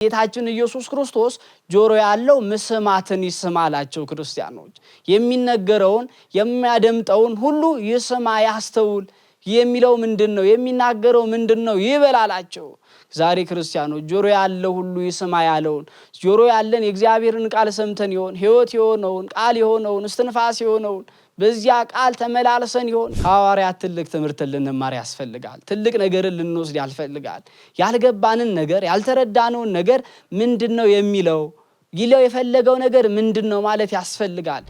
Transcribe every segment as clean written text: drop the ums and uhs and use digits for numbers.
ጌታችን ኢየሱስ ክርስቶስ ጆሮ ያለው መስማትን ይስማላቸው ክርስቲያኖች የሚነገረውን የሚያደምጠውን ሁሉ ይስማ ያስተውል የሚለው ምንድነው የሚናገረው ምንድነው ይበላላቸው ዛሬ ክርስቲያኖች ጆሮ ያለው ሁሉ ይስማ ያለውን ጆሮ ያለን የእግዚአብሔርን ቃል ሰምተን ይሆን ሕይወት የሆነውን ቃል የሆነውን እስትንፋስ የሆነውን በዚያ ቃል ተመላልሰን ይሆን ሐዋርያት ትልቅ ትምህርት ልንማር ያስፈልጋል ትልቅ ነገር ልንወስድ ያስፈልጋል ያልገባንን ነገር ያልተረዳነውን ነገር ምንድነው የሚለው ይለው የፈለገው ነገር ምንድነው ማለት ያስፈልጋል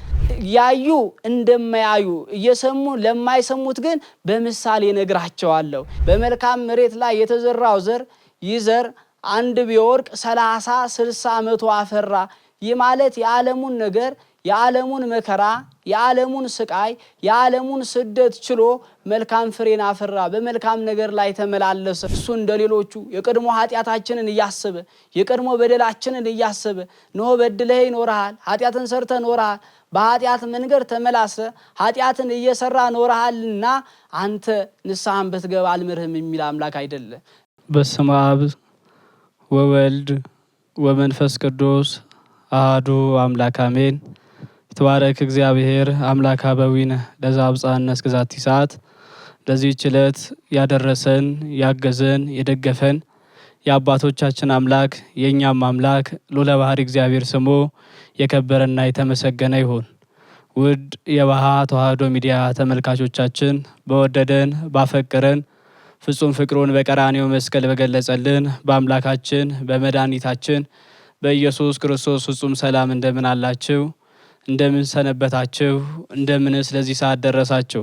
ያዩ እንደማያዩ እየሰሙ ለማይሰሙት ግን በምሳሌ ነግራቸዋለሁ በመልካም መሬት ላይ የተዘራው ዘር ይዘር አንድ ቢወርቅ 30 60 መቶ አፈራ ይህ ማለት የዓለሙን ነገር የዓለሙን መከራ የዓለሙን ስቃይ የዓለሙን ስደት ችሎ መልካም ፍሬን አፈራ በመልካም ነገር ላይ ተመላለሰ እሱ እንደሌሎቹ የቀድሞ ኃጢያታችንን እያሰበ የቀድሞ በደላችንን እያሰበ ነው በድለህ ይኖርሃል ኃጢያትን ሰርተ ኖርሃል በኃጢያት መንገድ ተመላሰ ኃጢያትን እየሰራ ኖርሃልና አንተ ንስሐን በትገባ አልምርህም የሚል አምላክ አይደለ በስመ አብ ወወልድ ወመንፈስ ቅዱስ አሐዱ አምላክ አሜን ተባረክ እግዚአብሔር አምላከ አበዊነ ለዘአብጽሐነ እስከዛቲ ሰዓት ለዚህች ዕለት ያደረሰን ያገዘን የደገፈን የአባቶቻችን አምላክ የእኛም አምላክ ልዑለ ባሕርይ እግዚአብሔር ስሙ የከበረና የተመሰገነ ይሁን። ውድ የባሃ ተዋህዶ ሚዲያ ተመልካቾቻችን በወደደን ባፈቀረን ፍጹም ፍቅሩን በቀራንዮ መስቀል በገለጸልን በአምላካችን በመድኃኒታችን በኢየሱስ ክርስቶስ ፍጹም ሰላም እንደምን አላችሁ? እንደምን ሰነበታችሁ? እንደምንስ ለዚህ ሰዓት ደረሳችሁ?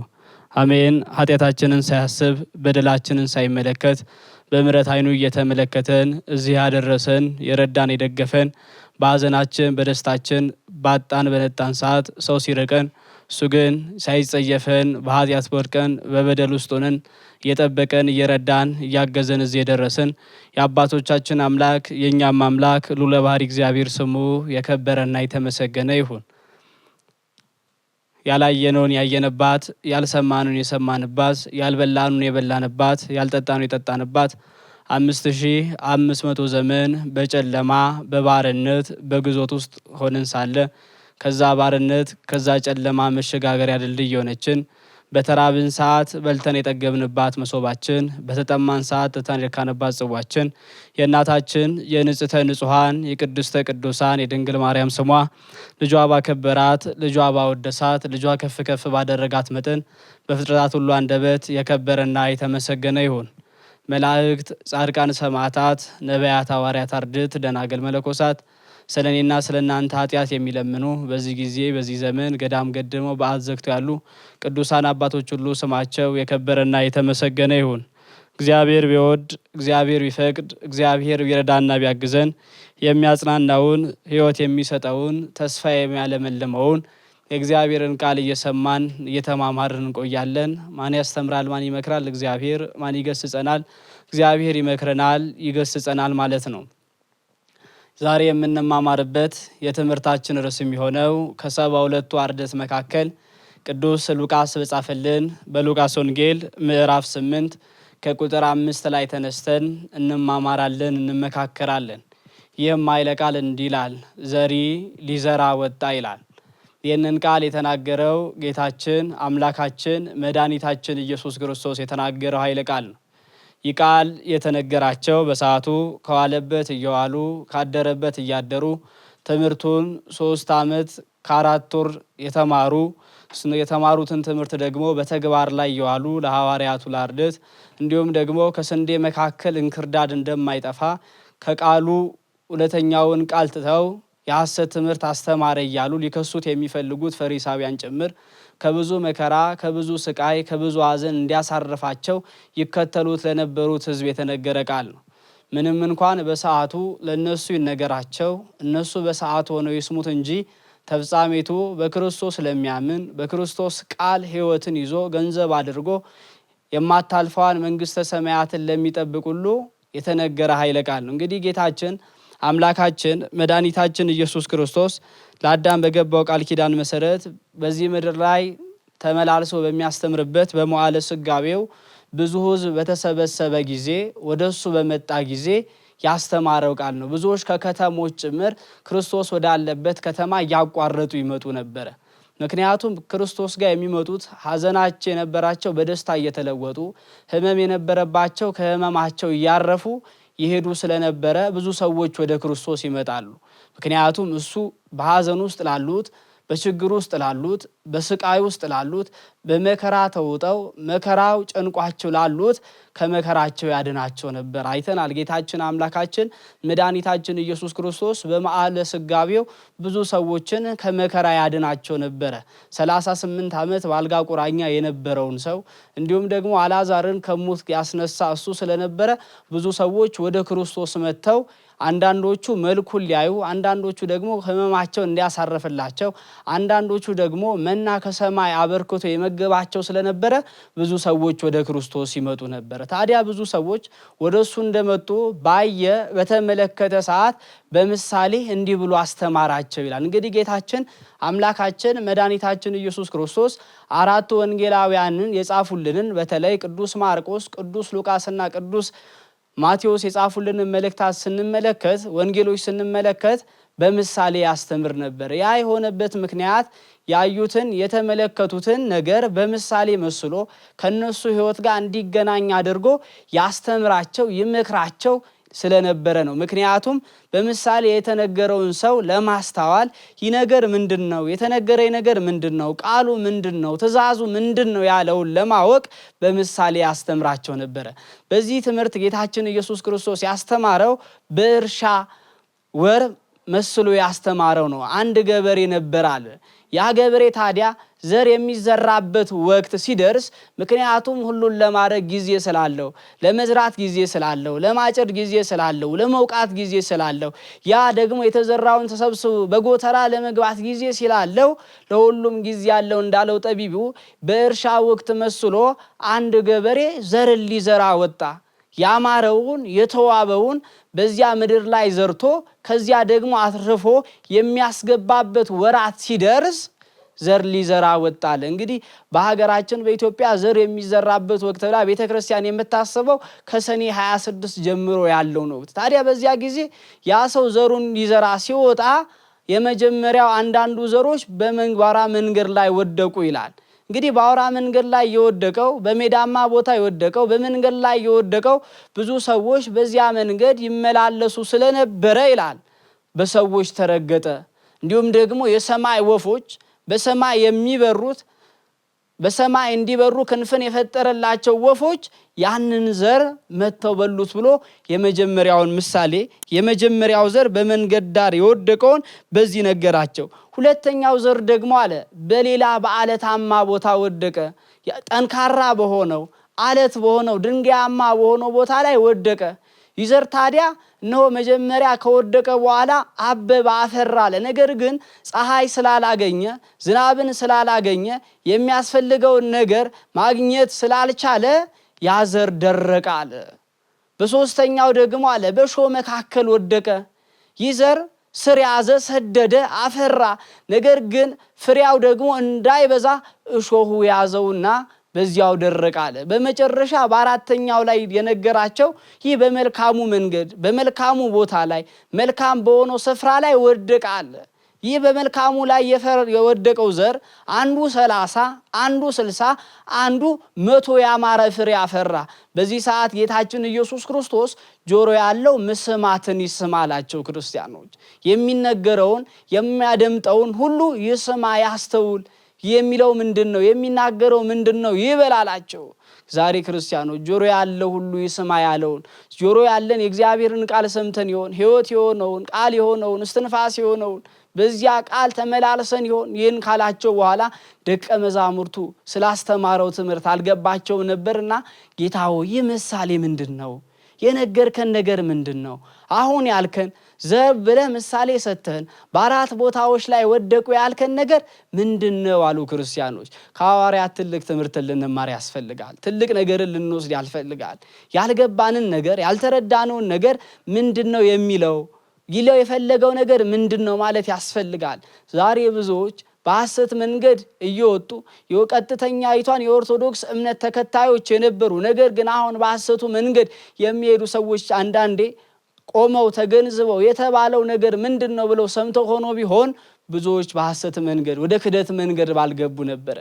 አሜን። ኃጢአታችንን ሳያስብ በደላችንን ሳይመለከት በምሕረት ዓይኑ እየተመለከተን እዚህ ያደረሰን የረዳን የደገፈን በሐዘናችን በደስታችን ባጣን በነጣን ሰዓት ሰው ሲርቀን እሱ ግን ሳይጸየፈን በኃጢአት ወድቀን በበደል ውስጥ ሆነን እየጠበቀን እየረዳን እያገዘን እዚህ የደረሰን የአባቶቻችን አምላክ የእኛም አምላክ ልዑለ ባሕርይ እግዚአብሔር ስሙ የከበረና የተመሰገነ ይሁን። ያላየነውን ያየንባት ያልሰማነውን የሰማንባት ያልበላነውን የበላንባት ያልጠጣነውን የጠጣንባት 5500 ዘመን በጨለማ በባርነት በግዞት ውስጥ ሆነን ሳለ ከዛ ባርነት ከዛ ጨለማ መሸጋገሪያ ድልድይ የሆነችን በተራብን ሰዓት በልተን የጠገብንባት መሶባችን በተጠማን ሰዓት ጠጥተን የረካንባት ጽዋችን የእናታችን የንጽሕተ ንጹሐን የቅድስተ ቅዱሳን የድንግል ማርያም ስሟ ልጇ ባከበራት ልጇ ባወደሳት ልጇ ከፍ ከፍ ባደረጋት መጠን በፍጥረታት ሁሉ አንደበት የከበረና የተመሰገነ ይሁን። መላእክት፣ ጻድቃን፣ ሰማዕታት፣ ነቢያት፣ ሐዋርያት፣ አርድእት፣ ደናግል፣ መነኮሳት ስለኔና ስለናንተ ኃጢአት የሚለምኑ በዚህ ጊዜ በዚህ ዘመን ገዳም ገድመው በዓት ዘግተው ያሉ ቅዱሳን አባቶች ሁሉ ስማቸው የከበረና የተመሰገነ ይሁን። እግዚአብሔር ቢወድ እግዚአብሔር ቢፈቅድ እግዚአብሔር ቢረዳና ቢያግዘን የሚያጽናናውን ሕይወት የሚሰጠውን ተስፋ የሚያለመልመውን የእግዚአብሔርን ቃል እየሰማን እየተማማርን እንቆያለን። ማን ያስተምራል? ማን ይመክራል? እግዚአብሔር። ማን ይገስጸናል? እግዚአብሔር ይመክረናል፣ ይገስጸናል ማለት ነው። ዛሬ የምንማማርበት የትምህርታችን ርዕስ የሚሆነው ከ72ቱ አርድእት መካከል ቅዱስ ሉቃስ በጻፈልን በሉቃስ ወንጌል ምዕራፍ 8 ከቁጥር 5 ላይ ተነስተን እንማማራለን፣ እንመካከራለን። ይህም ኃይለ ቃል እንዲህ ይላል፣ ዘሪ ሊዘራ ወጣ ይላል። ይህንን ቃል የተናገረው ጌታችን አምላካችን መድኃኒታችን ኢየሱስ ክርስቶስ የተናገረው ኃይለ ቃል ነው። ይህ ቃል የተነገራቸው በሰዓቱ ከዋለበት እየዋሉ ካደረበት እያደሩ ትምህርቱን 3 ዓመት ከ4 ወር የተማሩትን ትምህርት ደግሞ በተግባር ላይ እየዋሉ ለሐዋርያቱ ለአርድእት እንዲሁም ደግሞ ከስንዴ መካከል እንክርዳድ እንደማይጠፋ ከቃሉ እውነተኛውን ቃል ትተው የሐሰት ትምህርት አስተማረ እያሉ ሊከሱት የሚፈልጉት ፈሪሳውያን ጭምር ከብዙ መከራ ከብዙ ስቃይ ከብዙ ሐዘን እንዲያሳርፋቸው ይከተሉት ለነበሩት ሕዝብ የተነገረ ቃል ነው። ምንም እንኳን በሰዓቱ ለነሱ ይነገራቸው እነሱ በሰዓቱ ሆነው ይስሙት እንጂ ተፍጻሜቱ በክርስቶስ ለሚያምን በክርስቶስ ቃል ሕይወትን ይዞ ገንዘብ አድርጎ የማታልፈዋን መንግሥተ ሰማያትን ለሚጠብቅ ሁሉ የተነገረ ኃይለ ቃል ነው። እንግዲህ ጌታችን አምላካችን መድኃኒታችን ኢየሱስ ክርስቶስ ለአዳም በገባው ቃል ኪዳን መሰረት በዚህ ምድር ላይ ተመላልሶ በሚያስተምርበት በመዋዕለ ሥጋዌው ብዙ ሕዝብ በተሰበሰበ ጊዜ ወደሱ በመጣ ጊዜ ያስተማረው ቃል ነው። ብዙዎች ከከተሞች ጭምር ክርስቶስ ወዳለበት ከተማ እያቋረጡ ይመጡ ነበረ። ምክንያቱም ክርስቶስ ጋር የሚመጡት ሐዘናቸው የነበራቸው በደስታ እየተለወጡ፣ ሕመም የነበረባቸው ከሕመማቸው እያረፉ ይሄዱ ስለነበረ ብዙ ሰዎች ወደ ክርስቶስ ይመጣሉ። ምክንያቱም እሱ በሐዘን ውስጥ ላሉት፣ በችግር ውስጥ ላሉት፣ በስቃይ ውስጥ ላሉት፣ በመከራ ተውጠው መከራው ጨንቋቸው ላሉት ከመከራቸው ያድናቸው ነበር። አይተናል። ጌታችን አምላካችን መድኃኒታችን ኢየሱስ ክርስቶስ በመዓለ ስጋቤው ብዙ ሰዎችን ከመከራ ያድናቸው ነበረ። 38 ዓመት በአልጋ ቁራኛ የነበረውን ሰው እንዲሁም ደግሞ አልዓዛርን ከሞት ያስነሳ እሱ ስለነበረ ብዙ ሰዎች ወደ ክርስቶስ መጥተው አንዳንዶቹ መልኩን ሊያዩ፣ አንዳንዶቹ ደግሞ ሕመማቸው እንዲያሳርፍላቸው፣ አንዳንዶቹ ደግሞ መና ከሰማይ አበርክቶ የመገባቸው ስለነበረ ብዙ ሰዎች ወደ ክርስቶስ ይመጡ ነበር። ታዲያ ብዙ ሰዎች ወደ እሱ እንደመጡ በተመለከተ ሰዓት በምሳሌ እንዲህ ብሎ አስተማራቸው ይላል። እንግዲህ ጌታችን አምላካችን መድኃኒታችን ኢየሱስ ክርስቶስ አራቱ ወንጌላውያንን የጻፉልንን በተለይ ቅዱስ ማርቆስ፣ ቅዱስ ሉቃስና ቅዱስ ማቴዎስ የጻፉልን መልእክታት ስንመለከት፣ ወንጌሎች ስንመለከት በምሳሌ ያስተምር ነበር። ያ የሆነበት ምክንያት ያዩትን የተመለከቱትን ነገር በምሳሌ መስሎ ከነሱ ሕይወት ጋር እንዲገናኝ አድርጎ ያስተምራቸው ይመክራቸው ስለነበረ ነው። ምክንያቱም በምሳሌ የተነገረውን ሰው ለማስተዋል ይህ ነገር ምንድነው? የተነገረኝ ነገር ምንድነው? ቃሉ ምንድነው? ትእዛዙ ምንድነው? ያለውን ለማወቅ በምሳሌ ያስተምራቸው ነበረ። በዚህ ትምህርት ጌታችን ኢየሱስ ክርስቶስ ያስተማረው በእርሻ ወር መስሎ ያስተማረው ነው። አንድ ገበሬ ነበር አለ። ያ ገበሬ ታዲያ ዘር የሚዘራበት ወቅት ሲደርስ ምክንያቱም ሁሉን ለማድረግ ጊዜ ስላለው፣ ለመዝራት ጊዜ ስላለው፣ ለማጨድ ጊዜ ስላለው፣ ለመውቃት ጊዜ ስላለው፣ ያ ደግሞ የተዘራውን ተሰብስቦ በጎተራ ለመግባት ጊዜ ስላለው ለሁሉም ጊዜ ያለው እንዳለው ጠቢቡ በእርሻ ወቅት መስሎ አንድ ገበሬ ዘርን ሊዘራ ወጣ። ያማረውን የተዋበውን በዚያ ምድር ላይ ዘርቶ ከዚያ ደግሞ አትርፎ የሚያስገባበት ወራት ሲደርስ ዘር ሊዘራ ወጣለ። እንግዲህ በሀገራችን በኢትዮጵያ ዘር የሚዘራበት ወቅት ብላ ቤተክርስቲያን የምታስበው ከሰኔ 26 ጀምሮ ያለው ነው። ታዲያ በዚያ ጊዜ ያ ሰው ዘሩን ሊዘራ ሲወጣ የመጀመሪያው አንዳንዱ ዘሮች በመንጓራ መንገድ ላይ ወደቁ ይላል። እንግዲህ በአውራ መንገድ ላይ የወደቀው፣ በሜዳማ ቦታ የወደቀው፣ በመንገድ ላይ የወደቀው ብዙ ሰዎች በዚያ መንገድ ይመላለሱ ስለነበረ ይላል በሰዎች ተረገጠ። እንዲሁም ደግሞ የሰማይ ወፎች በሰማይ የሚበሩት በሰማይ እንዲበሩ ክንፍን የፈጠረላቸው ወፎች ያንን ዘር መተው በሉት ብሎ የመጀመሪያውን ምሳሌ የመጀመሪያው ዘር በመንገድ ዳር የወደቀውን በዚህ ነገራቸው። ሁለተኛው ዘር ደግሞ አለ በሌላ በአለታማ ቦታ ወደቀ። ጠንካራ በሆነው አለት በሆነው ድንጋያማ በሆነው ቦታ ላይ ወደቀ። ይህ ዘር ታዲያ እነሆ መጀመሪያ ከወደቀ በኋላ አበበ አፈራ አለ። ነገር ግን ፀሐይ ስላላገኘ ዝናብን ስላላገኘ የሚያስፈልገውን ነገር ማግኘት ስላልቻለ ያ ዘር ደረቀ አለ። በሶስተኛው ደግሞ አለ በእሾህ መካከል ወደቀ። ይህ ዘር ስር ያዘ፣ ሰደደ፣ አፈራ። ነገር ግን ፍሬያው ደግሞ እንዳይበዛ እሾሁ ያዘውና በዚያው ደረቀ አለ። በመጨረሻ በአራተኛው ላይ የነገራቸው ይህ በመልካሙ መንገድ በመልካሙ ቦታ ላይ መልካም በሆነው ስፍራ ላይ ወደቀ አለ። ይህ በመልካሙ ላይ የወደቀው ዘር አንዱ 30 አንዱ 60 አንዱ 100 ያማረ ፍሬ አፈራ። በዚህ ሰዓት ጌታችን ኢየሱስ ክርስቶስ ጆሮ ያለው መስማትን ይስማ አላቸው። ክርስቲያኖች የሚነገረውን የሚያደምጠውን ሁሉ ይስማ ያስተውል። የሚለው ምንድነው? የሚናገረው ምንድነው? ይበላላቸው። ዛሬ ክርስቲያኖች ጆሮ ያለው ሁሉ ይስማ ያለውን ጆሮ ያለን የእግዚአብሔርን ቃል ሰምተን ይሆን? ሕይወት የሆነውን ቃል የሆነውን እስትንፋስ የሆነውን በዚያ ቃል ተመላልሰን ይሆን? ይህን ካላቸው በኋላ ደቀ መዛሙርቱ ስላስተማረው ትምህርት አልገባቸው ነበርና ጌታ ሆይ ይህ ምሳሌ ምንድነው? የነገርከን ነገር ምንድነው? አሁን ያልከን ዘር ብለህ ምሳሌ ሰተን በአራት ቦታዎች ላይ ወደቁ ያልከን ነገር ምንድነው አሉ ክርስቲያኖች። ከሐዋርያት ትልቅ ትምህርት ልንማር ያስፈልጋል። ትልቅ ነገርን ልንወስድ ያስፈልጋል። ያልገባንን ነገር ያልተረዳነውን ነገር ምንድነው የሚለው ይለው የፈለገው ነገር ምንድነው ማለት ያስፈልጋል። ዛሬ ብዙዎች በሐሰት መንገድ እየወጡ የቀጥተኛይቷን የኦርቶዶክስ እምነት ተከታዮች የነበሩ ነገር ግን አሁን በሐሰቱ መንገድ የሚሄዱ ሰዎች አንዳንዴ ቆመው ተገንዝበው የተባለው ነገር ምንድነው ብለው ሰምተው ሆኖ ቢሆን ብዙዎች በሐሰት መንገድ ወደ ክደት መንገድ ባልገቡ ነበር።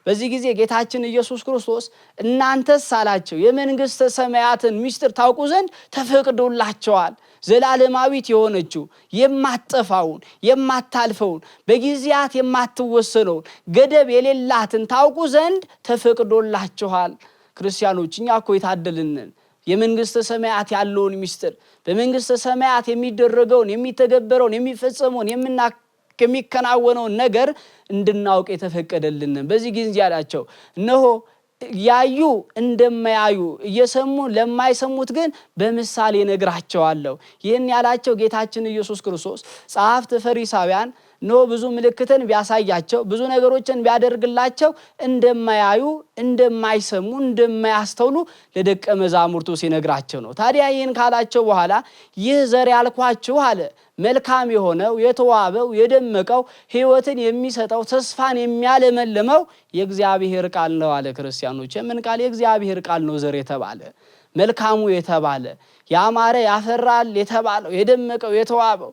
በዚህ ጊዜ ጌታችን ኢየሱስ ክርስቶስ እናንተስ አላቸው የመንግስተ ሰማያትን ምስጢር ታውቁ ዘንድ ተፈቅዶላችኋል። ዘላለማዊት የሆነችው የማትጠፋውን የማታልፈውን በጊዜያት የማትወሰነውን ገደብ የሌላትን ታውቁ ዘንድ ተፈቅዶላችኋል። ክርስቲያኖች እኛ እኮ የታደልንን የመንግስተ ሰማያት ያለውን ምስጢር በመንግስተ ሰማያት የሚደረገውን የሚተገበረውን የሚፈጸመውን የሚከናወነውን ነገር እንድናውቅ የተፈቀደልን። በዚህ ጊዜ ያላቸው እነሆ ያዩ እንደማያዩ እየሰሙ ለማይሰሙት ግን በምሳሌ ነግራቸዋለሁ። ይህን ያላቸው ጌታችን ኢየሱስ ክርስቶስ ጸሐፍት ፈሪሳውያን ነው ብዙ ምልክትን ቢያሳያቸው ብዙ ነገሮችን ቢያደርግላቸው እንደማያዩ እንደማይሰሙ እንደማያስተውሉ ለደቀ መዛሙርቱ ሲነግራቸው ነው። ታዲያ ይህን ካላቸው በኋላ ይህ ዘር ያልኳችሁ አለ መልካም የሆነው የተዋበው የደመቀው ሕይወትን የሚሰጠው ተስፋን የሚያለመልመው የእግዚአብሔር ቃል ነው አለ። ክርስቲያኖች የምን ቃል? የእግዚአብሔር ቃል ነው። ዘር የተባለ መልካሙ የተባለ ያማረ ያፈራል የተባለው የደመቀው የተዋበው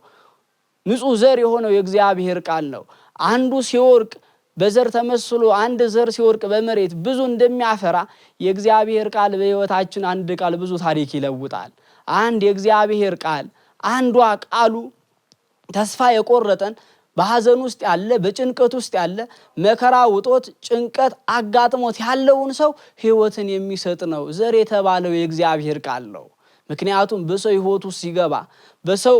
ንጹህ ዘር የሆነው የእግዚአብሔር ቃል ነው። አንዱ ሲወርቅ በዘር ተመስሎ አንድ ዘር ሲወርቅ በመሬት ብዙ እንደሚያፈራ የእግዚአብሔር ቃል በሕይወታችን አንድ ቃል ብዙ ታሪክ ይለውጣል። አንድ የእግዚአብሔር ቃል አንዷ ቃሉ ተስፋ የቆረጠን በሐዘን ውስጥ ያለ በጭንቀት ውስጥ ያለ መከራ ውጦት ጭንቀት አጋጥሞት ያለውን ሰው ሕይወትን የሚሰጥ ነው ዘር የተባለው የእግዚአብሔር ቃል ነው። ምክንያቱም በሰው ሕይወት ውስጥ ሲገባ በሰው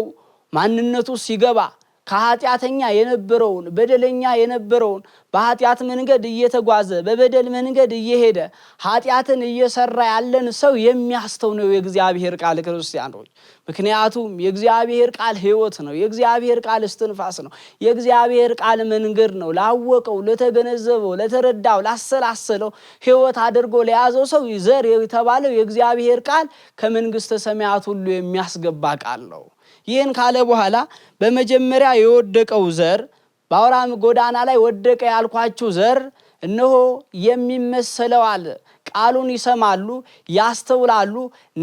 ማንነቱ ሲገባ ከኃጢአተኛ የነበረውን በደለኛ የነበረውን በኃጢአት መንገድ እየተጓዘ በበደል መንገድ እየሄደ ኃጢአትን እየሰራ ያለን ሰው የሚያስተው ነው የእግዚአብሔር ቃል። ክርስቲያኖች ምክንያቱም የእግዚአብሔር ቃል ሕይወት ነው። የእግዚአብሔር ቃል እስትንፋስ ነው። የእግዚአብሔር ቃል መንገድ ነው። ላወቀው ለተገነዘበው ለተረዳው ላሰላሰለው ሕይወት አድርጎ ለያዘው ሰው ዘር የተባለው የእግዚአብሔር ቃል ከመንግስተ ሰማያት ሁሉ የሚያስገባ ቃል ነው። ይህን ካለ በኋላ በመጀመሪያ የወደቀው ዘር በአውራም ጎዳና ላይ ወደቀ ያልኳችሁ ዘር እነሆ የሚመሰለው አለ። ቃሉን ይሰማሉ ያስተውላሉ፣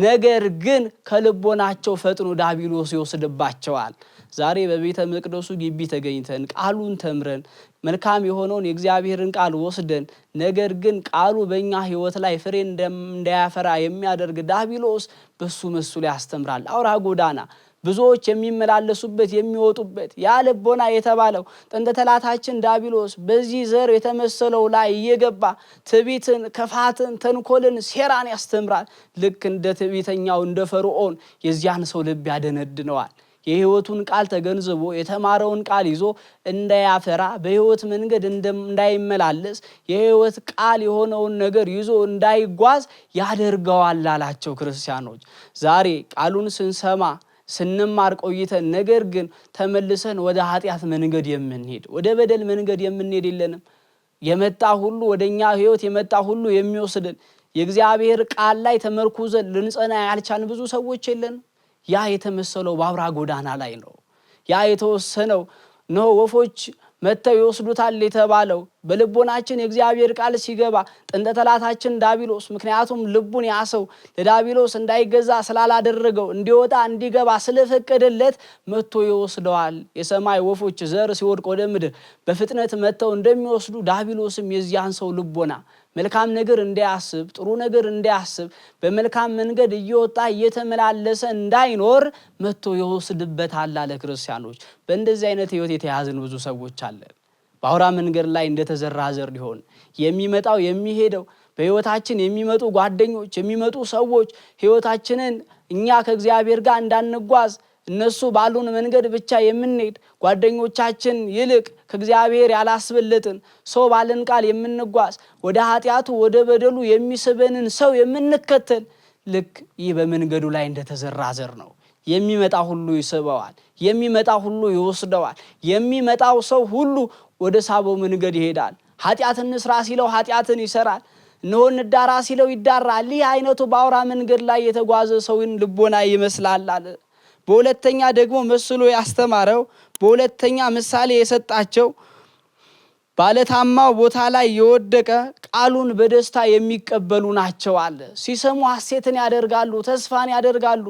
ነገር ግን ከልቦናቸው ፈጥኖ ዲያብሎስ ይወስድባቸዋል። ዛሬ በቤተ መቅደሱ ግቢ ተገኝተን ቃሉን ተምረን መልካም የሆነውን የእግዚአብሔርን ቃል ወስደን ነገር ግን ቃሉ በእኛ ሕይወት ላይ ፍሬ እንዳያፈራ የሚያደርግ ዲያብሎስ በሱ መስሎ ያስተምራል። አውራ ጎዳና ብዙዎች የሚመላለሱበት የሚወጡበት ያ ልቦና የተባለው ጥንተ ጠላታችን ዲያብሎስ በዚህ ዘር የተመሰለው ላይ እየገባ ትዕቢትን፣ ክፋትን፣ ተንኮልን፣ ሴራን ያስተምራል። ልክ እንደ ትዕቢተኛው እንደ ፈርዖን የዚያን ሰው ልብ ያደነድነዋል። የሕይወቱን ቃል ተገንዝቦ የተማረውን ቃል ይዞ እንዳያፈራ በሕይወት መንገድ እንዳይመላለስ የሕይወት ቃል የሆነውን ነገር ይዞ እንዳይጓዝ ያደርገዋል አላቸው። ክርስቲያኖች ዛሬ ቃሉን ስንሰማ ስንማር ቆይተን ነገር ግን ተመልሰን ወደ ኃጢአት መንገድ የምንሄድ ወደ በደል መንገድ የምንሄድ የለንም። የመጣ ሁሉ ወደኛ ሕይወት የመጣ ሁሉ የሚወስድን የእግዚአብሔር ቃል ላይ ተመርኩዘን ልንጸና ያልቻልን ብዙ ሰዎች የለንም። ያ የተመሰለው በአውራ ጎዳና ላይ ነው። ያ የተወሰነው ነው ወፎች መተው ይወስዱታል የተባለው በልቦናችን የእግዚአብሔር ቃል ሲገባ ጥንተ ጠላታችን ዲያብሎስ ምክንያቱም ልቡን ያሰው ለዲያብሎስ እንዳይገዛ ስላላደረገው እንዲወጣ እንዲገባ ስለፈቀደለት መጥቶ ይወስደዋል። የሰማይ ወፎች ዘር ሲወድቅ ወደ ምድር በፍጥነት መተው እንደሚወስዱ ዲያብሎስም የዚያን ሰው ልቦና መልካም ነገር እንዳያስብ ጥሩ ነገር እንዳያስብ በመልካም መንገድ እየወጣ እየተመላለሰ እንዳይኖር መጥቶ ይወስድበታል አለ። ክርስቲያኖች በእንደዚህ አይነት ሕይወት የተያዝን ብዙ ሰዎች አለን። በአውራ መንገድ ላይ እንደተዘራ ዘር ሊሆን የሚመጣው የሚሄደው በሕይወታችን የሚመጡ ጓደኞች የሚመጡ ሰዎች ሕይወታችንን እኛ ከእግዚአብሔር ጋር እንዳንጓዝ እነሱ ባሉን መንገድ ብቻ የምንሄድ ጓደኞቻችን ይልቅ ከእግዚአብሔር ያላስበለጥን ሰው ባለን ቃል የምንጓዝ ወደ ኃጢአቱ ወደ በደሉ የሚስበንን ሰው የምንከተል ልክ ይህ በመንገዱ ላይ እንደተዘራ ዘር ነው። የሚመጣ ሁሉ ይስበዋል፣ የሚመጣ ሁሉ ይወስደዋል። የሚመጣው ሰው ሁሉ ወደ ሳበው መንገድ ይሄዳል። ኃጢአትን እንስራ ሲለው ኃጢአትን ይሰራል። እነሆ እንዳራ ሲለው ይዳራል። ይህ አይነቱ በአውራ መንገድ ላይ የተጓዘ ሰውን ልቦና ይመስላል አለ። በሁለተኛ ደግሞ መስሎ ያስተማረው በሁለተኛ ምሳሌ የሰጣቸው ባለታማው ቦታ ላይ የወደቀ ቃሉን በደስታ የሚቀበሉ ናቸው አለ። ሲሰሙ ሐሴትን ያደርጋሉ፣ ተስፋን ያደርጋሉ።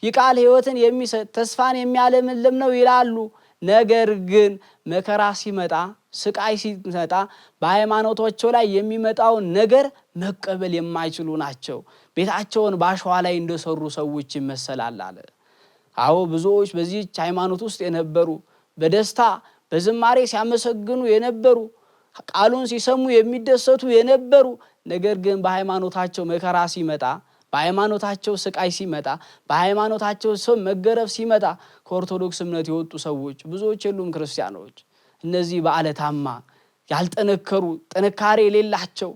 ይህ ቃል ሕይወትን የሚሰጥ ተስፋን የሚያለመልም ነው ይላሉ። ነገር ግን መከራ ሲመጣ፣ ስቃይ ሲመጣ በሃይማኖታቸው ላይ የሚመጣውን ነገር መቀበል የማይችሉ ናቸው። ቤታቸውን በአሸዋ ላይ እንደሰሩ ሰዎች ይመሰላል አለ። አዎ ብዙዎች በዚህች ሃይማኖት ውስጥ የነበሩ በደስታ በዝማሬ ሲያመሰግኑ የነበሩ ቃሉን ሲሰሙ የሚደሰቱ የነበሩ ነገር ግን በሃይማኖታቸው መከራ ሲመጣ፣ በሃይማኖታቸው ስቃይ ሲመጣ፣ በሃይማኖታቸው ሰው መገረፍ ሲመጣ ከኦርቶዶክስ እምነት የወጡ ሰዎች ብዙዎች የሉም ክርስቲያኖች። እነዚህ በዓለታማ ያልጠነከሩ ጥንካሬ የሌላቸው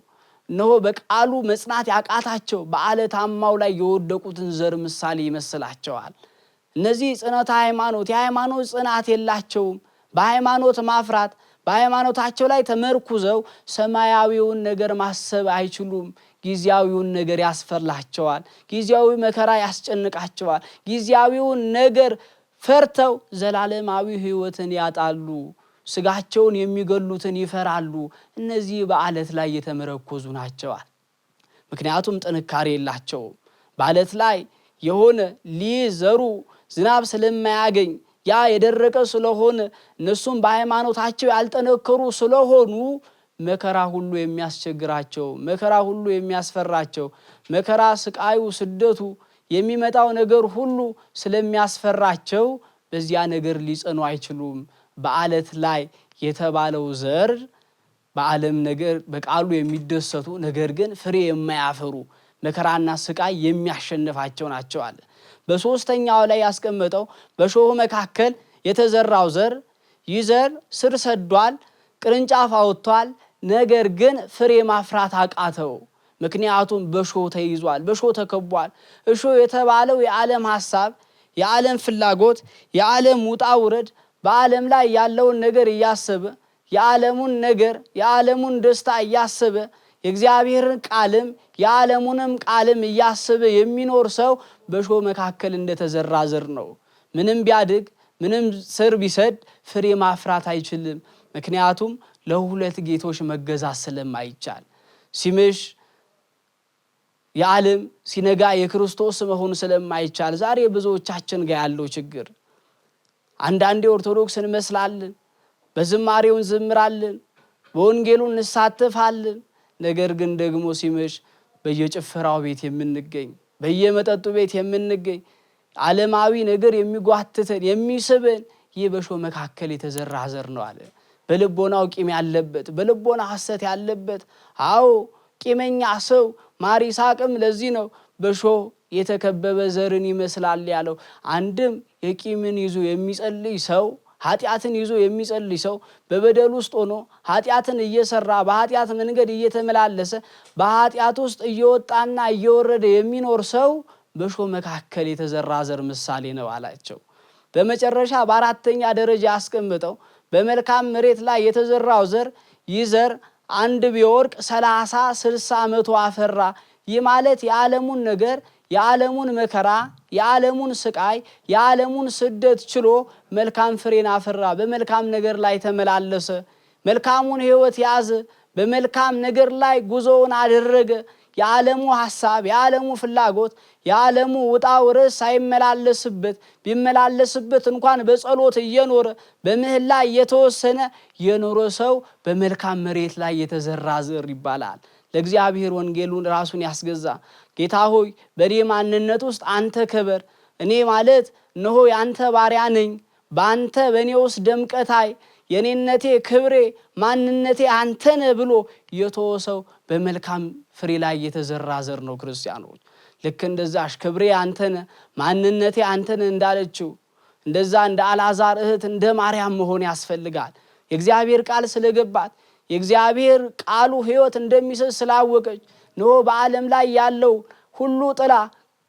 እነሆ በቃሉ መጽናት ያቃታቸው በዓለታማው ላይ የወደቁትን ዘር ምሳሌ ይመስላቸዋል። እነዚህ ጽናተ ሃይማኖት የሃይማኖት ጽናት የላቸውም። በሃይማኖት ማፍራት በሃይማኖታቸው ላይ ተመርኩዘው ሰማያዊውን ነገር ማሰብ አይችሉም። ጊዜያዊውን ነገር ያስፈላቸዋል። ጊዜያዊ መከራ ያስጨንቃቸዋል። ጊዜያዊውን ነገር ፈርተው ዘላለማዊ ሕይወትን ያጣሉ። ስጋቸውን የሚገሉትን ይፈራሉ። እነዚህ በዓለት ላይ የተመረኮዙ ናቸዋል። ምክንያቱም ጥንካሬ የላቸውም። በዓለት ላይ የሆነ ሊዘሩ ዝናብ ስለማያገኝ ያ የደረቀ ስለሆነ እነሱም በሃይማኖታቸው ያልጠነከሩ ስለሆኑ መከራ ሁሉ የሚያስቸግራቸው፣ መከራ ሁሉ የሚያስፈራቸው፣ መከራ ስቃዩ ስደቱ የሚመጣው ነገር ሁሉ ስለሚያስፈራቸው በዚያ ነገር ሊጸኑ አይችሉም። በዓለት ላይ የተባለው ዘር በዓለም ነገር በቃሉ የሚደሰቱ ነገር ግን ፍሬ የማያፈሩ መከራና ስቃይ የሚያሸንፋቸው ናቸው አለ። በሶስተኛው ላይ ያስቀመጠው በሾህ መካከል የተዘራው ዘር ይህ ዘር ስር ሰዷል፣ ቅርንጫፍ አውጥቷል። ነገር ግን ፍሬ ማፍራት አቃተው። ምክንያቱም በሾህ ተይዟል፣ በሾህ ተከቧል። እሾህ የተባለው የዓለም ሐሳብ፣ የዓለም ፍላጎት፣ የዓለም ውጣ ውረድ በዓለም ላይ ያለውን ነገር እያሰበ የዓለሙን ነገር የዓለሙን ደስታ እያሰበ የእግዚአብሔርን ቃልም የዓለሙንም ቃልም እያሰበ የሚኖር ሰው በሾህ መካከል እንደተዘራ ዘር ነው። ምንም ቢያድግ ምንም ስር ቢሰድ ፍሬ ማፍራት አይችልም። ምክንያቱም ለሁለት ጌቶች መገዛት ስለማይቻል ሲመሽ የዓለም ሲነጋ የክርስቶስ መሆን ስለማይቻል ዛሬ ብዙዎቻችን ጋር ያለው ችግር አንዳንዴ ኦርቶዶክስ እንመስላለን፣ በዝማሬው እንዘምራለን፣ በወንጌሉ እንሳተፋለን። ነገር ግን ደግሞ ሲመሽ በየጭፈራው ቤት የምንገኝ በየመጠጡ ቤት የምንገኝ ዓለማዊ ነገር የሚጓትተን የሚስበን ይህ በሾህ መካከል የተዘራ ዘር ነው አለ። በልቦናው ቂም ያለበት በልቦና ሐሰት ያለበት አዎ ቂመኛ ሰው ማር ይስሐቅም ለዚህ ነው በሾህ የተከበበ ዘርን ይመስላል ያለው። አንድም የቂምን ይዞ የሚጸልይ ሰው ኃጢአትን ይዞ የሚጸልይ ሰው በበደል ውስጥ ሆኖ ኃጢአትን እየሰራ በኃጢአት መንገድ እየተመላለሰ በኃጢአት ውስጥ እየወጣና እየወረደ የሚኖር ሰው በሾህ መካከል የተዘራ ዘር ምሳሌ ነው አላቸው። በመጨረሻ በአራተኛ ደረጃ ያስቀምጠው በመልካም መሬት ላይ የተዘራው ዘር ይህ ዘር አንድ ቢወድቅ 30 60 መቶ አፈራ። ይህ ማለት የዓለሙን ነገር የዓለሙን መከራ የዓለሙን ስቃይ የዓለሙን ስደት ችሎ መልካም ፍሬን አፈራ። በመልካም ነገር ላይ ተመላለሰ፣ መልካሙን ሕይወት ያዘ፣ በመልካም ነገር ላይ ጉዞውን አደረገ። የዓለሙ ሐሳብ የዓለሙ ፍላጎት የዓለሙ ውጣ ውረድ ሳይመላለስበት ቢመላለስበት እንኳን በጸሎት እየኖረ በምህላ እየተወሰነ የኖረ ሰው በመልካም መሬት ላይ የተዘራ ዘር ይባላል። ለእግዚአብሔር ወንጌሉን ራሱን ያስገዛ ጌታ ሆይ በኔ ማንነት ውስጥ አንተ ክበር፣ እኔ ማለት እነሆ ያንተ ባሪያ ነኝ፣ በአንተ በእኔ ውስጥ ደምቀታይ የኔነቴ ክብሬ ማንነቴ አንተ ነህ ብሎ የተወሰው በመልካም ፍሬ ላይ የተዘራ ዘር ነው። ክርስቲያኖች ልክ እንደዛሽ ክብሬ አንተ ነህ ማንነቴ አንተ ነህ እንዳለችው እንደዛ እንደ አልዓዛር እህት እንደ ማርያም መሆን ያስፈልጋል። የእግዚአብሔር ቃል ስለገባት የእግዚአብሔር ቃሉ ሕይወት እንደሚሰጥ ስላወቀች ነው በዓለም ላይ ያለው ሁሉ ጥላ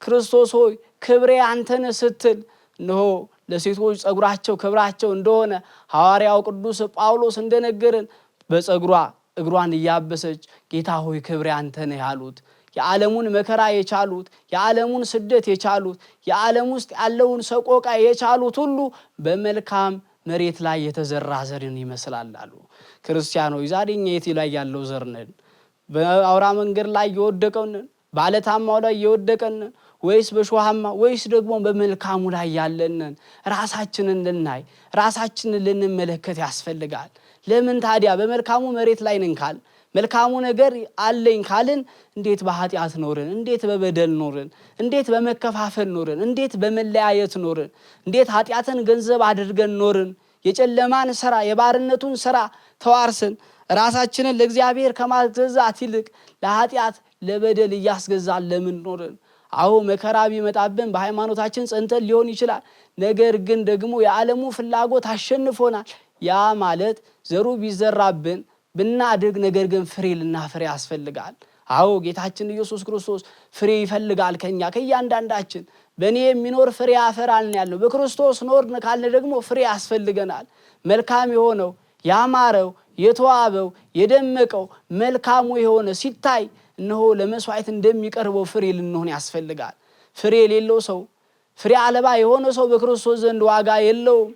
ክርስቶስ ሆይ ክብሬ አንተ ነህ ስትል ነው ለሴቶች ጸጉራቸው ክብራቸው እንደሆነ ሐዋርያው ቅዱስ ጳውሎስ እንደነገረን በጸጉሯ እግሯን እያበሰች ጌታ ሆይ ክብሬ አንተ ነህ ያሉት የዓለሙን መከራ የቻሉት የዓለሙን ስደት የቻሉት የዓለም ውስጥ ያለውን ሰቆቃ የቻሉት ሁሉ በመልካም መሬት ላይ የተዘራ ዘርን ይመስላል አሉ። ክርስቲያኖች ዛሬ እኛ የት ላይ ያለው ዘር ነን? በአውራ መንገድ ላይ የወደቀን፣ በዓለታማው ላይ የወደቀን፣ ወይስ በሾሃማ ወይስ ደግሞ በመልካሙ ላይ ያለንን ራሳችንን ልናይ ራሳችንን ልንመለከት ያስፈልጋል። ለምን ታዲያ በመልካሙ መሬት ላይ ነን ካል መልካሙ ነገር አለኝ ካልን እንዴት በኃጢአት ኖርን? እንዴት በበደል ኖርን? እንዴት በመከፋፈል ኖርን? እንዴት በመለያየት ኖርን? እንዴት ኃጢአትን ገንዘብ አድርገን ኖርን? የጨለማን ሥራ የባርነቱን ሥራ ተዋርስን ራሳችንን ለእግዚአብሔር ከማስገዛት ይልቅ ለኃጢአት ለበደል እያስገዛን ለምን ኖርን? አዎ መከራ ቢመጣብን በሃይማኖታችን ጸንተን ሊሆን ይችላል። ነገር ግን ደግሞ የዓለሙ ፍላጎት አሸንፎናል። ያ ማለት ዘሩ ቢዘራብን ብናድግ ነገር ግን ፍሬ ልናፈራ ያስፈልጋል። አዎ ጌታችን ኢየሱስ ክርስቶስ ፍሬ ይፈልጋል ከእያንዳንዳችን። በእኔ የሚኖር ፍሬ ያፈራል ያለው በክርስቶስ ኖርን ካልን ደግሞ ፍሬ ያስፈልገናል። መልካም የሆነው ያማረው የተዋበው የደመቀው መልካሙ የሆነ ሲታይ እነሆ ለመስዋዕት እንደሚቀርበው ፍሬ ልንሆን ያስፈልጋል። ፍሬ የሌለው ሰው ፍሬ አልባ የሆነ ሰው በክርስቶስ ዘንድ ዋጋ የለውም።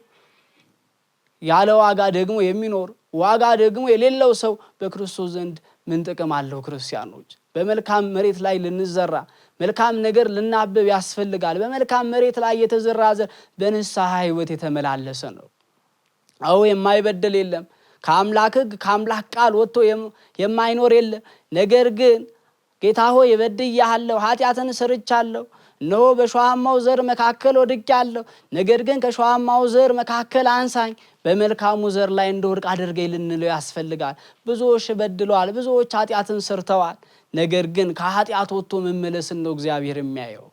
ያለ ዋጋ ደግሞ የሚኖር ዋጋ ደግሞ የሌለው ሰው በክርስቶስ ዘንድ ምን ጥቅም አለው? ክርስቲያኖች በመልካም መሬት ላይ ልንዘራ መልካም ነገር ልናብብ ያስፈልጋል። በመልካም መሬት ላይ የተዘራ ዘር በንስሐ ሕይወት የተመላለሰ ነው። አዎ የማይበደል የለም። ከአምላክ ሕግ ከአምላክ ቃል ወጥቶ የማይኖር የለም። ነገር ግን ጌታ ሆይ በድያለሁ፣ ኃጢአትን ሰርቻለሁ፣ እነሆ በሾሃማው ዘር መካከል ወድቄአለሁ፣ ነገር ግን ከሾሃማው ዘር መካከል አንሳኝ፣ በመልካሙ ዘር ላይ እንደወድቅ አድርገኝ ልንለው ያስፈልጋል። ብዙዎች በድለዋል፣ ብዙዎች ኃጢአትን ሰርተዋል። ነገር ግን ከኃጢአት ወጥቶ መመለስን ነው እግዚአብሔር የሚያየው።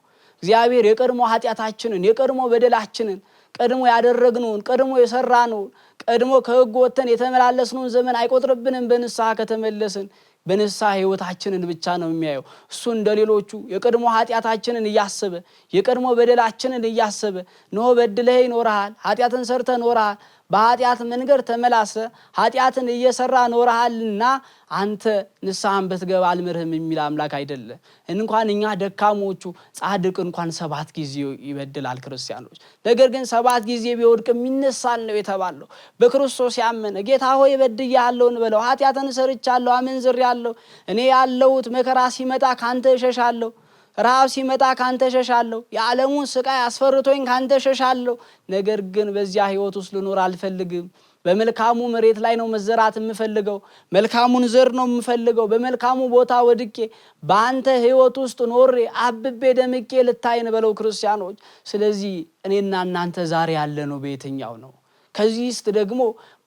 እግዚአብሔር የቀድሞ ኃጢአታችንን የቀድሞ በደላችንን ቀድሞ ያደረግነውን ቀድሞ የሰራነውን ቀድሞ ከሕግ ወጥተን የተመላለስነውን ዘመን አይቆጥርብንም። በንስሐ ከተመለስን በንስሐ ሕይወታችንን ብቻ ነው የሚያየው። እሱ እንደሌሎቹ የቀድሞ ኃጢአታችንን እያሰበ የቀድሞ በደላችንን እያሰበ ነው በድለህ ኖርሃል፣ ኃጢአትን ሰርተ ኖርሃል፣ በኃጢአት መንገድ ተመላሰ ኃጢአትን እየሰራ ኖርሃልና አንተ ንስሐን በትገባ አልምርህም የሚል አምላክ አይደለም። እንኳን እኛ ደካሞቹ ጻድቅ እንኳን 7 ጊዜ ይበድላል ክርስቲያኖች። ነገር ግን 7 ጊዜ ቢወድቅ የሚነሳል ነው የተባለው። በክርስቶስ ያመነ ጌታ ሆይ በድያለሁ እንበለው። ኃጢአትን ሰርቻለሁ፣ አመንዝሬያለሁ፣ እኔ ያለሁት መከራ ሲመጣ ካንተ እሸሻለሁ፣ ረሃብ ሲመጣ ካንተ እሸሻለሁ፣ የዓለሙን ስቃይ አስፈርቶኝ ካንተ እሸሻለሁ። ነገር ግን በዚያ ሕይወት ውስጥ ልኖር አልፈልግም። በመልካሙ መሬት ላይ ነው መዘራት የምፈልገው። መልካሙን ዘር ነው የምፈልገው። በመልካሙ ቦታ ወድቄ በአንተ ሕይወት ውስጥ ኖሬ አብቤ ደምቄ ልታይን በለው ክርስቲያኖች። ስለዚህ እኔና እናንተ ዛሬ ያለ ነው በየትኛው ነው? ከዚህ ውስጥ ደግሞ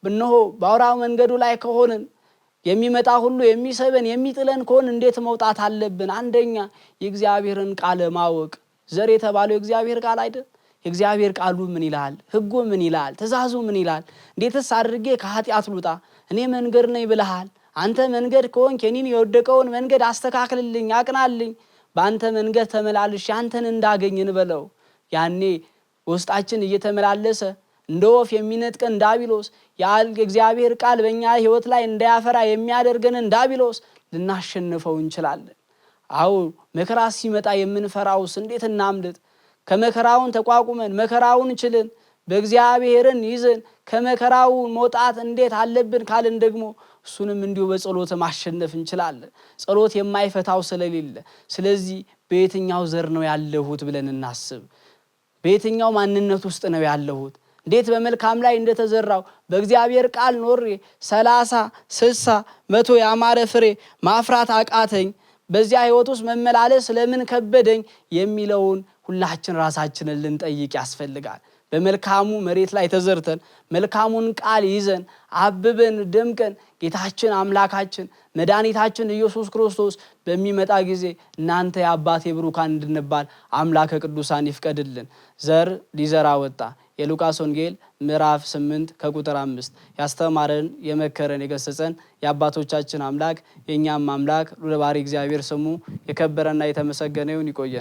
እነሆ በአውራው መንገዱ ላይ ከሆንን የሚመጣ ሁሉ የሚሰበን የሚጥለን ከሆን እንዴት መውጣት አለብን? አንደኛ የእግዚአብሔርን ቃል ማወቅ። ዘር የተባለው የእግዚአብሔር ቃል አይደል? የእግዚአብሔር ቃሉ ምን ይላል? ሕጉ ምን ይላል? ትእዛዙ ምን ይላል? እንዴትስ አድርጌ ከኃጢአት ልውጣ? እኔ መንገድ ነኝ ብለሃል። አንተ መንገድ ከሆንክ የኔን የወደቀውን መንገድ አስተካክልልኝ፣ አቅናልኝ፣ በአንተ መንገድ ተመላልሽ አንተን እንዳገኝ እንበለው። ያኔ ውስጣችን እየተመላለሰ እንደ ወፍ የሚነጥቀን ዳቢሎስ የእግዚአብሔር ቃል በእኛ ሕይወት ላይ እንዳያፈራ የሚያደርገንን ዳቢሎስ ልናሸንፈው እንችላለን። አዎ መከራ ሲመጣ የምንፈራውስ እንዴት እናምልጥ? ከመከራውን ተቋቁመን መከራውን ችልን በእግዚአብሔርን ይዘን ከመከራው መውጣት እንዴት አለብን ካልን ደግሞ እሱንም እንዲሁ በጸሎት ማሸነፍ እንችላለን። ጸሎት የማይፈታው ስለሌለ። ስለዚህ በየትኛው ዘር ነው ያለሁት ብለን እናስብ። በየትኛው ማንነት ውስጥ ነው ያለሁት? እንዴት በመልካም ላይ እንደተዘራው በእግዚአብሔር ቃል ኖሬ 30 60 100 ያማረ ፍሬ ማፍራት አቃተኝ፣ በዚያ ሕይወት ውስጥ መመላለስ ለምን ከበደኝ የሚለውን ሁላችን ራሳችንን ልንጠይቅ ያስፈልጋል። በመልካሙ መሬት ላይ ተዘርተን መልካሙን ቃል ይዘን አብበን ደምቀን ጌታችን አምላካችን መድኃኒታችን ኢየሱስ ክርስቶስ በሚመጣ ጊዜ እናንተ የአባቴ ብሩካን እንድንባል አምላከ ቅዱሳን ይፍቀድልን። ዘር ሊዘራ ወጣ። የሉቃስ ወንጌል ምዕራፍ 8 ከቁጥር 5 ያስተማረን የመከረን የገሰጸን የአባቶቻችን አምላክ የእኛም አምላክ ሉለ ባሕርይ እግዚአብሔር ስሙ የከበረና የተመሰገነ ይሁን። ይቆየን።